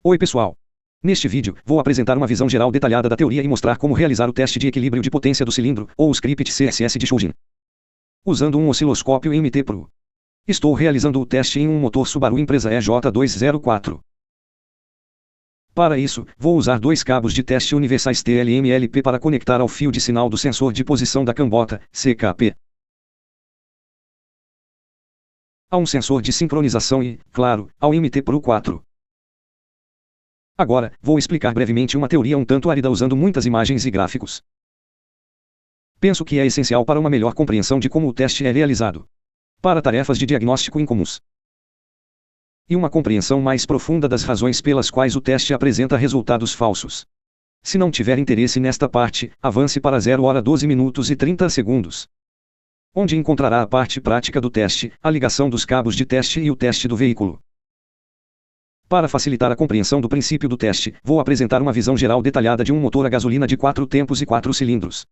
Oi pessoal! Neste vídeo, vou apresentar uma visão geral detalhada da teoria e mostrar como realizar o teste de equilíbrio de potência do cilindro, ou o script CSS de Shujin, usando um osciloscópio MT Pro. Estou realizando o teste em um motor Subaru Impreza EJ204. Para isso, vou usar dois cabos de teste universais TLM-LP para conectar ao fio de sinal do sensor de posição da cambota, CKP, a um sensor de sincronização e, claro, ao MT Pro 4. Agora, vou explicar brevemente uma teoria um tanto árida usando muitas imagens e gráficos. Penso que é essencial para uma melhor compreensão de como o teste é realizado, para tarefas de diagnóstico incomuns, e uma compreensão mais profunda das razões pelas quais o teste apresenta resultados falsos. Se não tiver interesse nesta parte, avance para 0h12min e 30 segundos, onde encontrará a parte prática do teste, a ligação dos cabos de teste e o teste do veículo. Para facilitar a compreensão do princípio do teste, vou apresentar uma visão geral detalhada de um motor a gasolina de 4 tempos e 4 cilindros.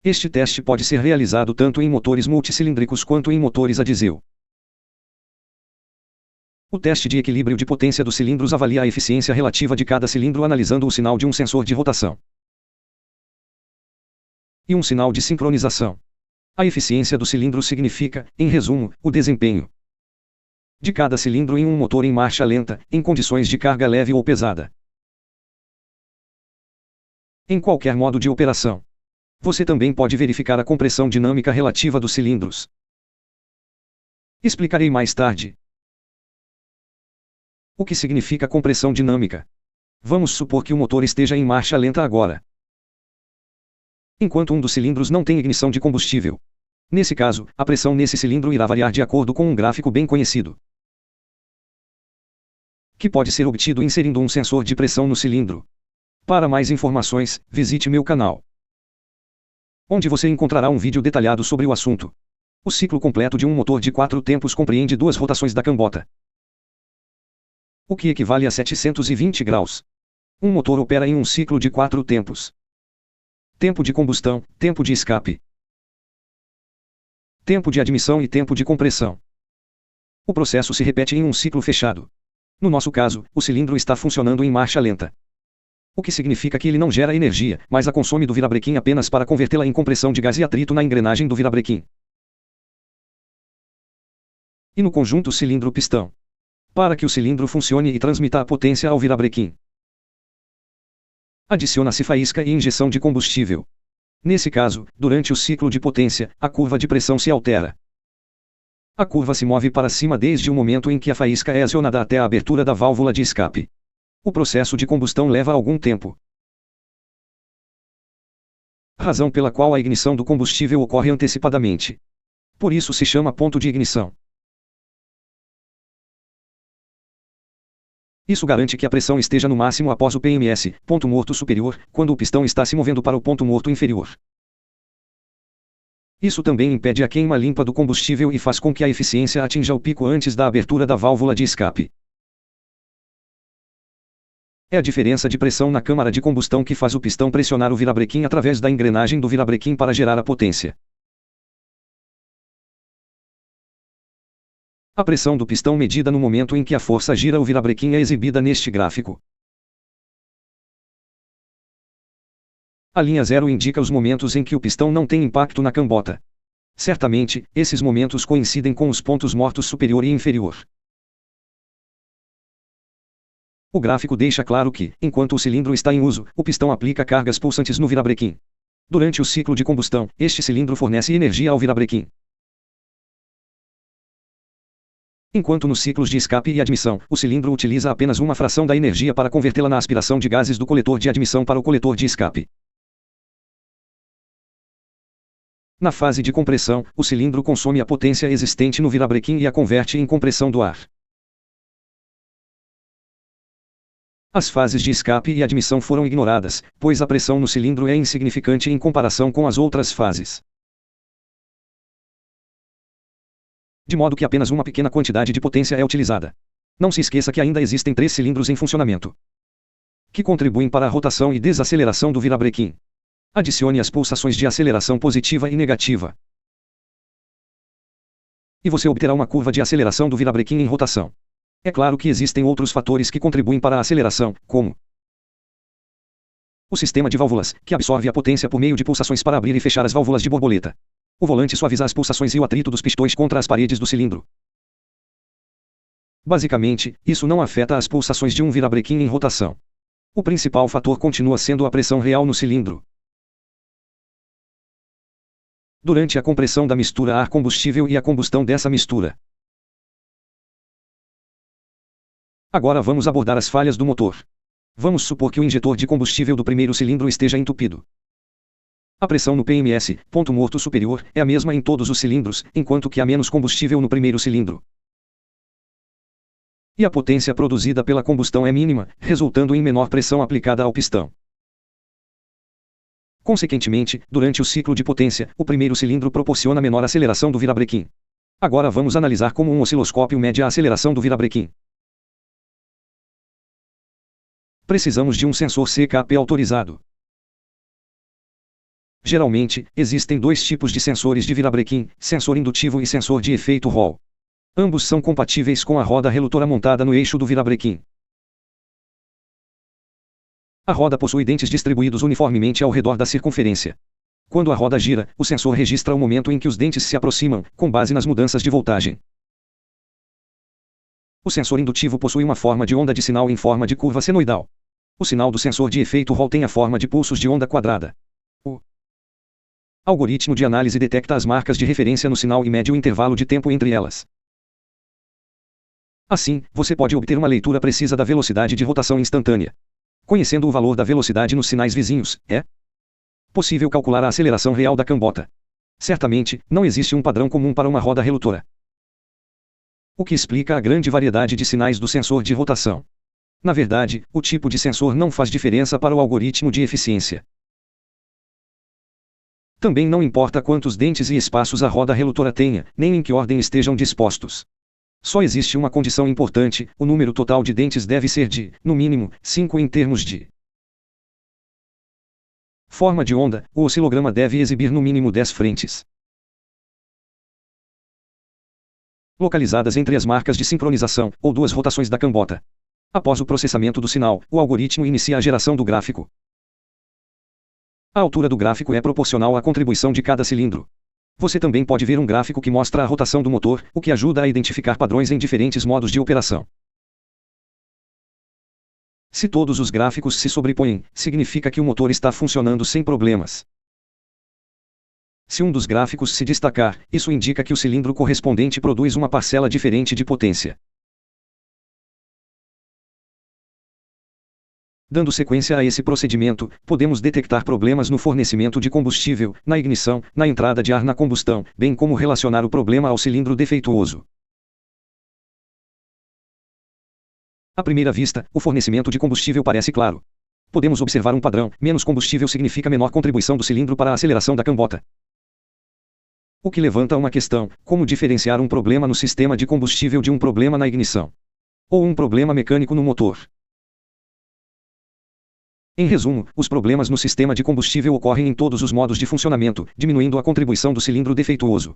Este teste pode ser realizado tanto em motores multicilíndricos quanto em motores a diesel. O teste de equilíbrio de potência dos cilindros avalia a eficiência relativa de cada cilindro analisando o sinal de um sensor de rotação e um sinal de sincronização. A eficiência do cilindro significa, em resumo, o desempenho de cada cilindro em um motor em marcha lenta, em condições de carga leve ou pesada, em qualquer modo de operação. Você também pode verificar a compressão dinâmica relativa dos cilindros. Explicarei mais tarde o que significa compressão dinâmica. Vamos supor que o motor esteja em marcha lenta agora, enquanto um dos cilindros não tem ignição de combustível. Nesse caso, a pressão nesse cilindro irá variar de acordo com um gráfico bem conhecido, que pode ser obtido inserindo um sensor de pressão no cilindro. Para mais informações, visite meu canal, onde você encontrará um vídeo detalhado sobre o assunto. O ciclo completo de um motor de 4 tempos compreende 2 rotações da cambota, o que equivale a 720 graus. Um motor opera em um ciclo de 4 tempos: tempo de combustão, tempo de escape, tempo de admissão e tempo de compressão. O processo se repete em um ciclo fechado. No nosso caso, o cilindro está funcionando em marcha lenta, o que significa que ele não gera energia, mas a consome do virabrequim apenas para convertê-la em compressão de gás e atrito na engrenagem do virabrequim e no conjunto cilindro-pistão, para que o cilindro funcione e transmita a potência ao virabrequim. Adiciona-se faísca e injeção de combustível. Nesse caso, durante o ciclo de potência, a curva de pressão se altera. A curva se move para cima desde o momento em que a faísca é acionada até a abertura da válvula de escape. O processo de combustão leva algum tempo, razão pela qual a ignição do combustível ocorre antecipadamente. Por isso se chama ponto de ignição. Isso garante que a pressão esteja no máximo após o PMS, ponto morto superior, quando o pistão está se movendo para o ponto morto inferior. Isso também impede a queima limpa do combustível e faz com que a eficiência atinja o pico antes da abertura da válvula de escape. É a diferença de pressão na câmara de combustão que faz o pistão pressionar o virabrequim através da engrenagem do virabrequim para gerar a potência. A pressão do pistão medida no momento em que a força gira o virabrequim é exibida neste gráfico. A linha 0 indica os momentos em que o pistão não tem impacto na cambota. Certamente, esses momentos coincidem com os pontos mortos superior e inferior. O gráfico deixa claro que, enquanto o cilindro está em uso, o pistão aplica cargas pulsantes no virabrequim. Durante o ciclo de combustão, este cilindro fornece energia ao virabrequim, enquanto nos ciclos de escape e admissão, o cilindro utiliza apenas uma fração da energia para convertê-la na aspiração de gases do coletor de admissão para o coletor de escape. Na fase de compressão, o cilindro consome a potência existente no virabrequim e a converte em compressão do ar. As fases de escape e admissão foram ignoradas, pois a pressão no cilindro é insignificante em comparação com as outras fases, de modo que apenas uma pequena quantidade de potência é utilizada. Não se esqueça que ainda existem 3 cilindros em funcionamento, que contribuem para a rotação e desaceleração do virabrequim. Adicione as pulsações de aceleração positiva e negativa, e você obterá uma curva de aceleração do virabrequim em rotação. É claro que existem outros fatores que contribuem para a aceleração, como o sistema de válvulas, que absorve a potência por meio de pulsações para abrir e fechar as válvulas de borboleta. O volante suaviza as pulsações e o atrito dos pistões contra as paredes do cilindro. Basicamente, isso não afeta as pulsações de um virabrequim em rotação. O principal fator continua sendo a pressão real no cilindro. Durante a compressão da mistura ar-combustível e a combustão dessa mistura. Agora vamos abordar as falhas do motor. Vamos supor que o injetor de combustível do primeiro cilindro esteja entupido. A pressão no PMS, ponto morto superior, é a mesma em todos os cilindros, enquanto que há menos combustível no primeiro cilindro. E a potência produzida pela combustão é mínima, resultando em menor pressão aplicada ao pistão. Consequentemente, durante o ciclo de potência, o primeiro cilindro proporciona menor aceleração do virabrequim. Agora vamos analisar como um osciloscópio mede a aceleração do virabrequim. Precisamos de um sensor CKP autorizado. Geralmente, existem dois tipos de sensores de virabrequim, sensor indutivo e sensor de efeito Hall. Ambos são compatíveis com a roda relutora montada no eixo do virabrequim. A roda possui dentes distribuídos uniformemente ao redor da circunferência. Quando a roda gira, o sensor registra o momento em que os dentes se aproximam, com base nas mudanças de voltagem. O sensor indutivo possui uma forma de onda de sinal em forma de curva senoidal. O sinal do sensor de efeito Hall tem a forma de pulsos de onda quadrada. O algoritmo de análise detecta as marcas de referência no sinal e mede o intervalo de tempo entre elas. Assim, você pode obter uma leitura precisa da velocidade de rotação instantânea. Conhecendo o valor da velocidade nos sinais vizinhos, é possível calcular a aceleração real da cambota. Certamente, não existe um padrão comum para uma roda relutora, o que explica a grande variedade de sinais do sensor de rotação. Na verdade, o tipo de sensor não faz diferença para o algoritmo de eficiência. Também não importa quantos dentes e espaços a roda relutora tenha, nem em que ordem estejam dispostos. Só existe uma condição importante: o número total de dentes deve ser de, no mínimo, 5 em termos de forma de onda. O oscilograma deve exibir no mínimo 10 frentes, localizadas entre as marcas de sincronização, ou duas rotações da cambota. Após o processamento do sinal, o algoritmo inicia a geração do gráfico. A altura do gráfico é proporcional à contribuição de cada cilindro. Você também pode ver um gráfico que mostra a rotação do motor, o que ajuda a identificar padrões em diferentes modos de operação. Se todos os gráficos se sobrepõem, significa que o motor está funcionando sem problemas. Se um dos gráficos se destacar, isso indica que o cilindro correspondente produz uma parcela diferente de potência. Dando sequência a esse procedimento, podemos detectar problemas no fornecimento de combustível, na ignição, na entrada de ar na combustão, bem como relacionar o problema ao cilindro defeituoso. À primeira vista, o fornecimento de combustível parece claro. Podemos observar um padrão: menos combustível significa menor contribuição do cilindro para a aceleração da cambota. O que levanta uma questão: como diferenciar um problema no sistema de combustível de um problema na ignição? Ou um problema mecânico no motor? Em resumo, os problemas no sistema de combustível ocorrem em todos os modos de funcionamento, diminuindo a contribuição do cilindro defeituoso.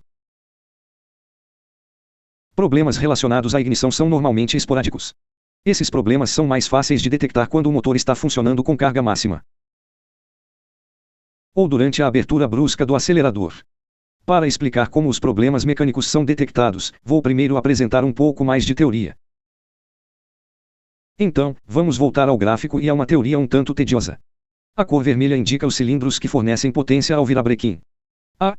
Problemas relacionados à ignição são normalmente esporádicos. Esses problemas são mais fáceis de detectar quando o motor está funcionando com carga máxima, ou durante a abertura brusca do acelerador. Para explicar como os problemas mecânicos são detectados, vou primeiro apresentar um pouco mais de teoria. Então, vamos voltar ao gráfico e a uma teoria um tanto tediosa. A cor vermelha indica os cilindros que fornecem potência ao virabrequim. A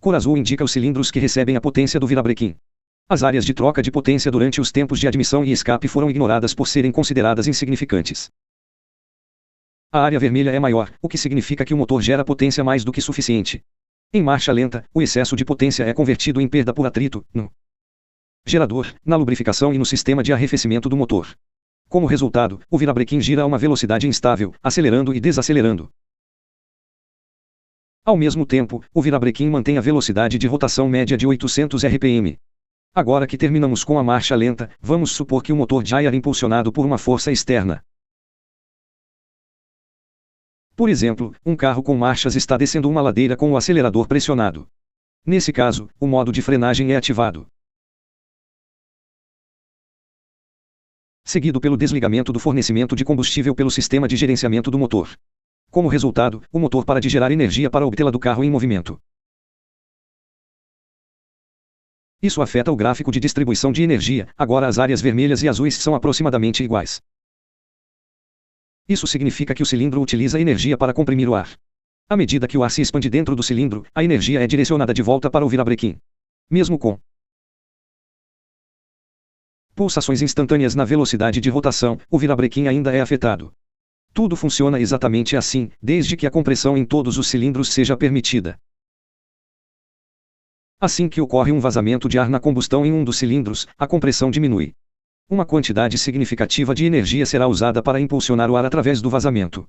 cor azul indica os cilindros que recebem a potência do virabrequim. As áreas de troca de potência durante os tempos de admissão e escape foram ignoradas por serem consideradas insignificantes. A área vermelha é maior, o que significa que o motor gera potência mais do que suficiente. Em marcha lenta, o excesso de potência é convertido em perda por atrito, no gerador, na lubrificação e no sistema de arrefecimento do motor. Como resultado, o virabrequim gira a uma velocidade instável, acelerando e desacelerando. Ao mesmo tempo, o virabrequim mantém a velocidade de rotação média de 800 RPM. Agora que terminamos com a marcha lenta, vamos supor que o motor gyra impulsionado por uma força externa. Por exemplo, um carro com marchas está descendo uma ladeira com o acelerador pressionado. Nesse caso, o modo de frenagem é ativado. seguido pelo desligamento do fornecimento de combustível pelo sistema de gerenciamento do motor. Como resultado, o motor para de gerar energia para obtê-la do carro em movimento. Isso afeta o gráfico de distribuição de energia, agora as áreas vermelhas e azuis são aproximadamente iguais. Isso significa que o cilindro utiliza energia para comprimir o ar. À medida que o ar se expande dentro do cilindro, a energia é direcionada de volta para o virabrequim. Mesmo com pulsações instantâneas na velocidade de rotação, o virabrequim ainda é afetado. Tudo funciona exatamente assim, desde que a compressão em todos os cilindros seja permitida. Assim que ocorre um vazamento de ar na combustão em um dos cilindros, a compressão diminui. Uma quantidade significativa de energia será usada para impulsionar o ar através do vazamento.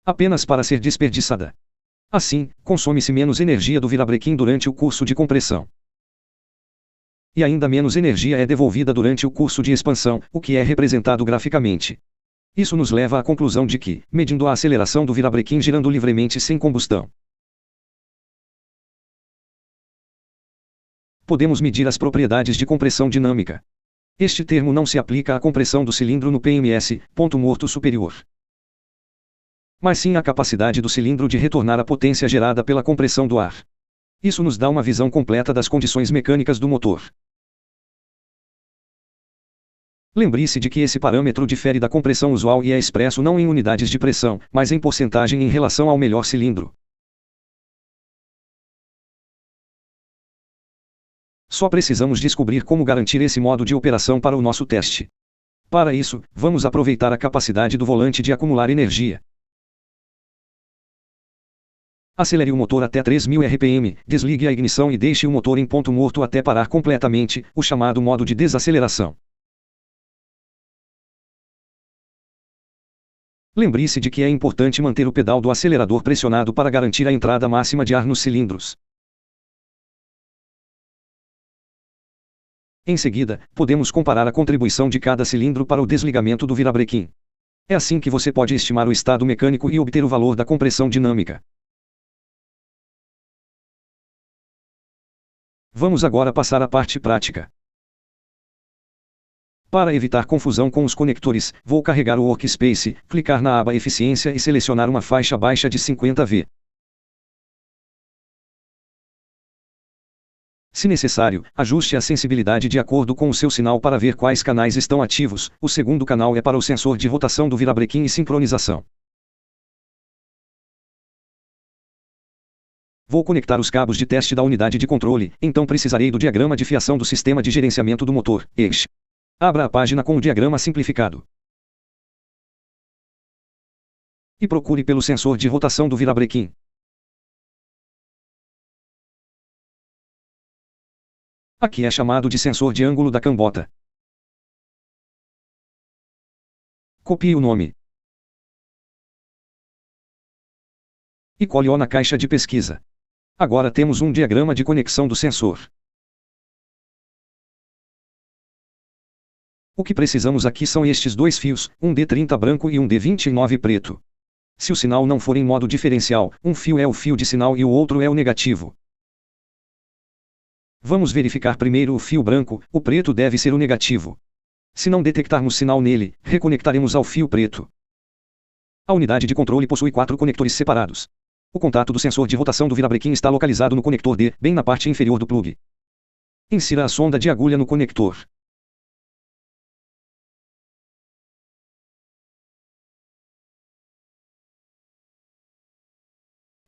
Apenas para ser desperdiçada. Assim, consome-se menos energia do virabrequim durante o curso de compressão. E ainda menos energia é devolvida durante o curso de expansão, o que é representado graficamente. Isso nos leva à conclusão de que, medindo a aceleração do virabrequim girando livremente sem combustão, podemos medir as propriedades de compressão dinâmica. Este termo não se aplica à compressão do cilindro no PMS, ponto morto superior, mas sim à capacidade do cilindro de retornar a potência gerada pela compressão do ar. Isso nos dá uma visão completa das condições mecânicas do motor. Lembre-se de que esse parâmetro difere da compressão usual e é expresso não em unidades de pressão, mas em porcentagem em relação ao melhor cilindro. Só precisamos descobrir como garantir esse modo de operação para o nosso teste. Para isso, vamos aproveitar a capacidade do volante de acumular energia. Acelere o motor até 3.000 RPM, desligue a ignição e deixe o motor em ponto morto até parar completamente, o chamado modo de desaceleração. Lembre-se de que é importante manter o pedal do acelerador pressionado para garantir a entrada máxima de ar nos cilindros. Em seguida, podemos comparar a contribuição de cada cilindro para o desligamento do virabrequim. É assim que você pode estimar o estado mecânico e obter o valor da compressão dinâmica. Vamos agora passar à parte prática. Para evitar confusão com os conectores, vou carregar o Workspace, clicar na aba Eficiência e selecionar uma faixa baixa de 50V. Se necessário, ajuste a sensibilidade de acordo com o seu sinal para ver quais canais estão ativos. O segundo canal é para o sensor de rotação do virabrequim e sincronização. Vou conectar os cabos de teste da unidade de controle, então precisarei do diagrama de fiação do sistema de gerenciamento do motor, EIX. Abra a página com o diagrama simplificado. E procure pelo sensor de rotação do virabrequim. Aqui é chamado de sensor de ângulo da cambota. Copie o nome e cole-o na caixa de pesquisa. Agora temos um diagrama de conexão do sensor. O que precisamos aqui são estes dois fios, um D30 branco e um D29 preto. Se o sinal não for em modo diferencial, um fio é o fio de sinal e o outro é o negativo. Vamos verificar primeiro o fio branco, o preto deve ser o negativo. Se não detectarmos sinal nele, reconectaremos ao fio preto. A unidade de controle possui 4 conectores separados. O contato do sensor de rotação do virabrequim está localizado no conector D, bem na parte inferior do plug. Insira a sonda de agulha no conector.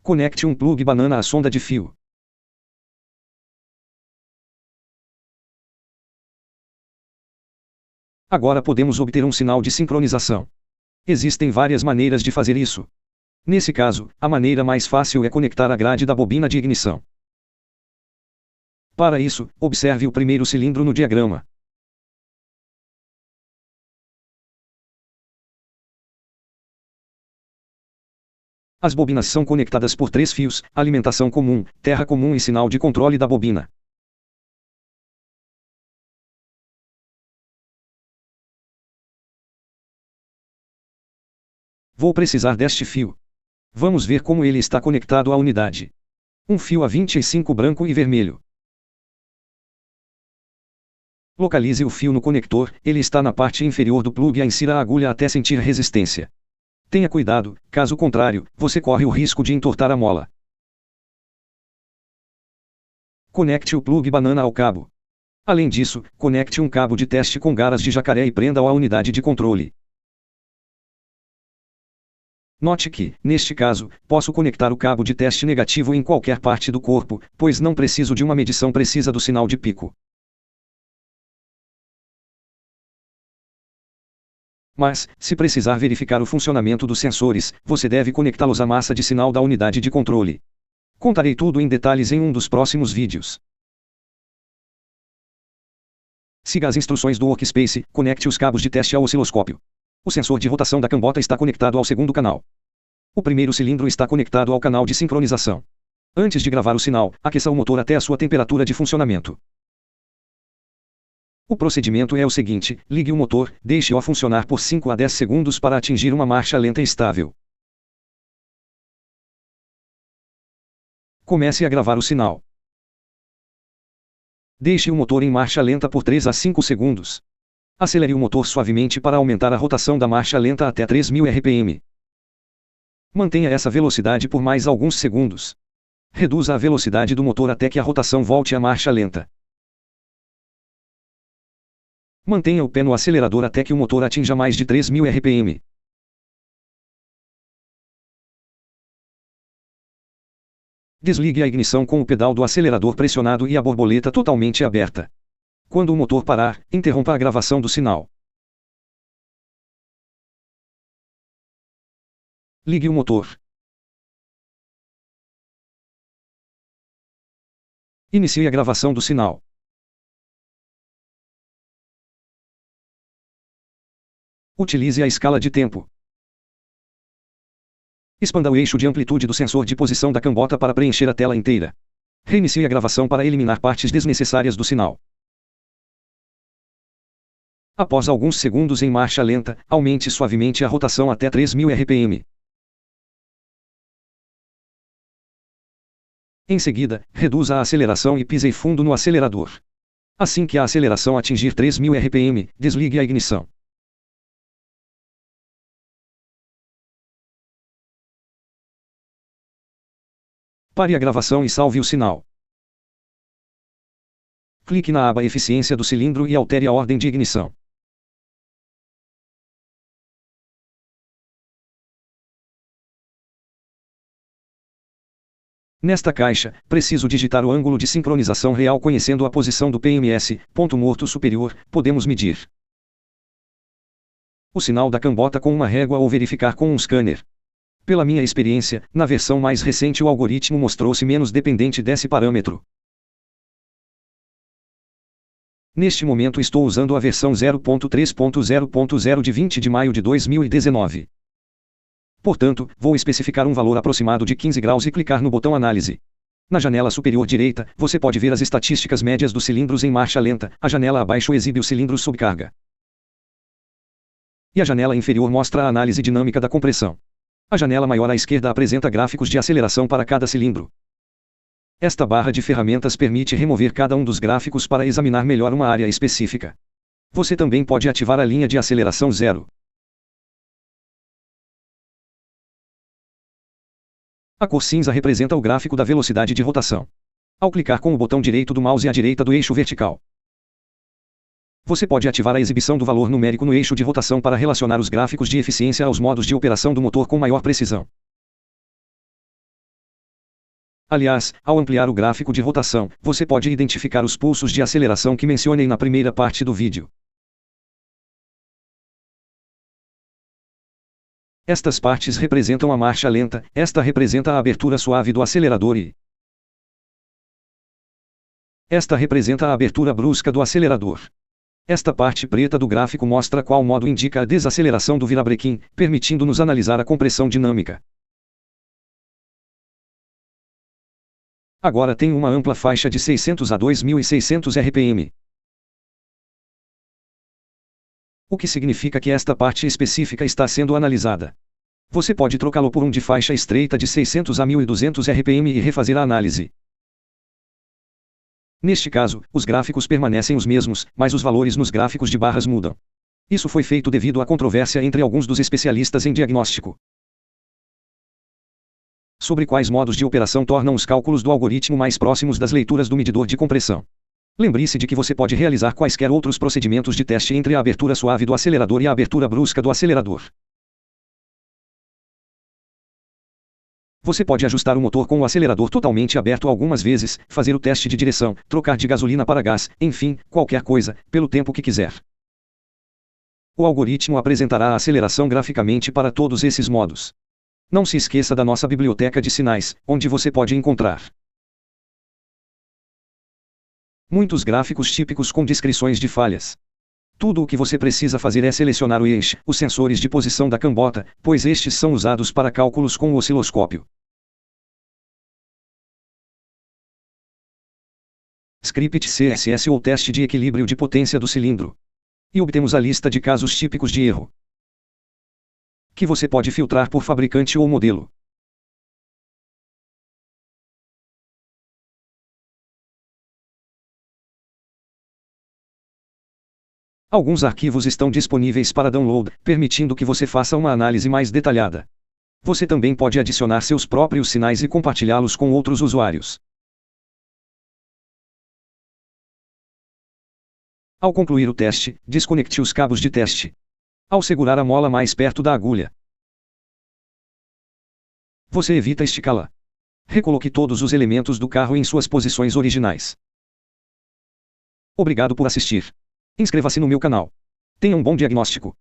Conecte um plug banana à sonda de fio. Agora podemos obter um sinal de sincronização. Existem várias maneiras de fazer isso. Nesse caso, a maneira mais fácil é conectar a grade da bobina de ignição. Para isso, observe o primeiro cilindro no diagrama. As bobinas são conectadas por 3 fios, alimentação comum, terra comum e sinal de controle da bobina. Vou precisar deste fio. Vamos ver como ele está conectado à unidade. Um fio a 25 branco e vermelho. Localize o fio no conector, ele está na parte inferior do plug e insira a agulha até sentir resistência. Tenha cuidado, caso contrário, você corre o risco de entortar a mola. Conecte o plug banana ao cabo. Além disso, conecte um cabo de teste com garras de jacaré e prenda-o à unidade de controle. Note que, neste caso, posso conectar o cabo de teste negativo em qualquer parte do corpo, pois não preciso de uma medição precisa do sinal de pico. Mas, se precisar verificar o funcionamento dos sensores, você deve conectá-los à massa de sinal da unidade de controle. Contarei tudo em detalhes em um dos próximos vídeos. Siga as instruções do Workspace, conecte os cabos de teste ao osciloscópio. O sensor de rotação da cambota está conectado ao segundo canal. O primeiro cilindro está conectado ao canal de sincronização. Antes de gravar o sinal, aqueça o motor até a sua temperatura de funcionamento. O procedimento é o seguinte: ligue o motor, deixe-o funcionar por 5 a 10 segundos para atingir uma marcha lenta estável. Comece a gravar o sinal. Deixe o motor em marcha lenta por 3 a 5 segundos. Acelere o motor suavemente para aumentar a rotação da marcha lenta até 3000 RPM. Mantenha essa velocidade por mais alguns segundos. Reduza a velocidade do motor até que a rotação volte à marcha lenta. Mantenha o pé no acelerador até que o motor atinja mais de 3000 RPM. Desligue a ignição com o pedal do acelerador pressionado e a borboleta totalmente aberta. Quando o motor parar, interrompa a gravação do sinal. Ligue o motor. Inicie a gravação do sinal. Utilize a escala de tempo. Expanda o eixo de amplitude do sensor de posição da cambota para preencher a tela inteira. Reinicie a gravação para eliminar partes desnecessárias do sinal. Após alguns segundos em marcha lenta, aumente suavemente a rotação até 3000 RPM. Em seguida, reduza a aceleração e pise fundo no acelerador. Assim que a aceleração atingir 3000 RPM, desligue a ignição. Pare a gravação e salve o sinal. Clique na aba Eficiência do cilindro e altere a ordem de ignição. Nesta caixa, preciso digitar o ângulo de sincronização real conhecendo a posição do PMS, ponto morto superior, podemos medir o sinal da cambota com uma régua ou verificar com um scanner. Pela minha experiência, na versão mais recente o algoritmo mostrou-se menos dependente desse parâmetro. Neste momento estou usando a versão 0.3.0.0 de 20 de maio de 2019. Portanto, vou especificar um valor aproximado de 15 graus e clicar no botão Análise. Na janela superior direita, você pode ver as estatísticas médias dos cilindros em marcha lenta, a janela abaixo exibe os cilindros sob carga. E a janela inferior mostra a análise dinâmica da compressão. A janela maior à esquerda apresenta gráficos de aceleração para cada cilindro. Esta barra de ferramentas permite remover cada um dos gráficos para examinar melhor uma área específica. Você também pode ativar a linha de aceleração zero. A cor cinza representa o gráfico da velocidade de rotação. Ao clicar com o botão direito do mouse à direita do eixo vertical, você pode ativar a exibição do valor numérico no eixo de rotação para relacionar os gráficos de eficiência aos modos de operação do motor com maior precisão. Aliás, ao ampliar o gráfico de rotação, você pode identificar os pulsos de aceleração que mencionei na primeira parte do vídeo. Estas partes representam a marcha lenta, esta representa a abertura suave do acelerador e esta representa a abertura brusca do acelerador. Esta parte preta do gráfico mostra qual modo indica a desaceleração do virabrequim, permitindo-nos analisar a compressão dinâmica. Agora tem uma ampla faixa de 600 a 2600 RPM. O que significa que esta parte específica está sendo analisada. Você pode trocá-lo por um de faixa estreita de 600 a 1200 RPM e refazer a análise. Neste caso, os gráficos permanecem os mesmos, mas os valores nos gráficos de barras mudam. Isso foi feito devido à controvérsia entre alguns dos especialistas em diagnóstico sobre quais modos de operação tornam os cálculos do algoritmo mais próximos das leituras do medidor de compressão. Lembre-se de que você pode realizar quaisquer outros procedimentos de teste entre a abertura suave do acelerador e a abertura brusca do acelerador. Você pode ajustar o motor com o acelerador totalmente aberto algumas vezes, fazer o teste de direção, trocar de gasolina para gás, enfim, qualquer coisa, pelo tempo que quiser. O algoritmo apresentará a aceleração graficamente para todos esses modos. Não se esqueça da nossa biblioteca de sinais, onde você pode encontrar muitos gráficos típicos com descrições de falhas. Tudo o que você precisa fazer é selecionar o eixo, os sensores de posição da cambota, pois estes são usados para cálculos com o osciloscópio. Script CSS ou teste de equilíbrio de potência do cilindro. E obtemos a lista de casos típicos de erro, que você pode filtrar por fabricante ou modelo. Alguns arquivos estão disponíveis para download, permitindo que você faça uma análise mais detalhada. Você também pode adicionar seus próprios sinais e compartilhá-los com outros usuários. Ao concluir o teste, desconecte os cabos de teste. Ao segurar a mola mais perto da agulha, você evita esticá-la. Recoloque todos os elementos do carro em suas posições originais. Obrigado por assistir. Inscreva-se no meu canal. Tenha um bom diagnóstico.